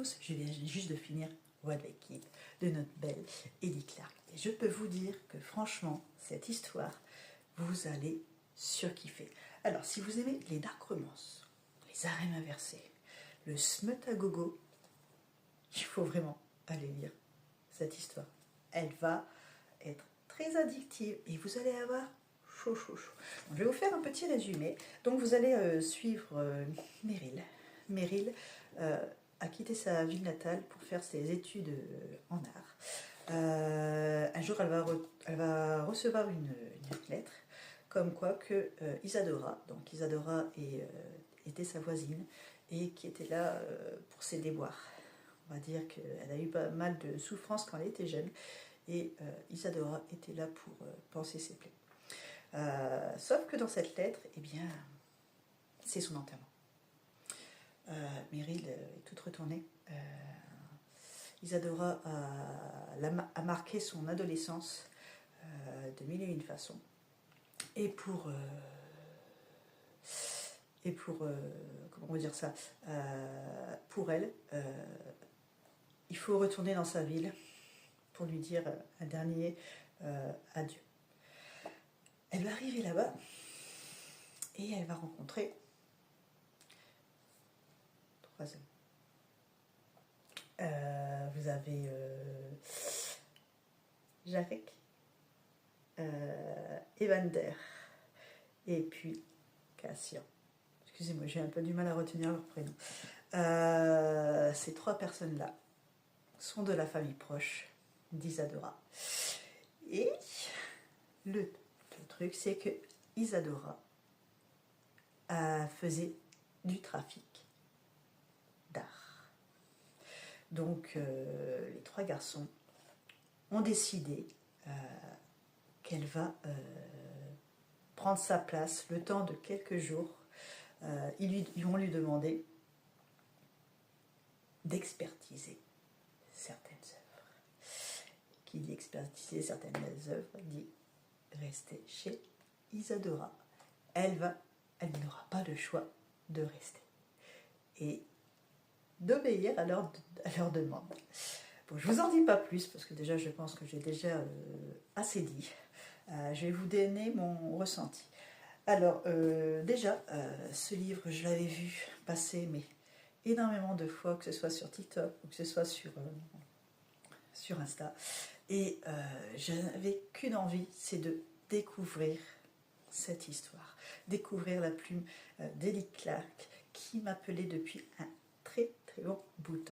tous, je viens juste de finir Voix de l'équipe de notre belle Edith Clark. Et je peux vous dire que franchement, cette histoire, vous allez surkiffer. Alors, si vous aimez les dark romances, les harèmes inversés, le smut à gogo, il faut vraiment aller lire cette histoire. Elle va être très addictive et vous allez avoir chaud. Donc, je vais vous faire un petit résumé. Donc vous allez suivre Meryl. Meryl a quitté sa ville natale pour faire ses études en art. Un jour, elle va recevoir une lettre comme quoi que Isadora, donc Isadora était sa voisine et qui était là pour ses déboires. On va dire qu'elle a eu pas mal de souffrances quand elle était jeune et Isadora était là pour panser ses plaies. Sauf que dans cette lettre, eh bien, c'est son enterrement. Meryl est toute retournée. Isadora a marqué son adolescence de mille et une façons. Et pour comment on va dire ça, pour elle, il faut retourner dans sa ville pour lui dire un dernier adieu. Elle va arriver là-bas et elle va rencontrer 3 hommes. Vous avez Jarek, Evander et puis Cassian. Excusez-moi, j'ai un peu du mal à retenir leur prénom. Ces 3 personnes-là sont de la famille proche d'Isadora. Et le truc, c'est que Isadora faisait du trafic d'art. Donc, les 3 garçons ont décidé qu'elle va prendre sa place le temps de quelques jours. Ils vont lui demander d'expertiser certaines œuvres. Qui dit expertiser certaines œuvres dit rester chez Isadora. Elle n'aura pas le choix de rester et d'obéir à leur demande. Bon, je vous en dis pas plus parce que déjà je pense que j'ai déjà assez dit. Je vais vous donner mon ressenti. Alors déjà, ce livre, je l'avais vu passer mais énormément de fois, que ce soit sur TikTok ou que ce soit sur Insta. Et je n'avais qu'une envie, c'est de découvrir cette histoire, découvrir la plume d'Edith Clark qui m'appelait depuis un très bon bout de temps.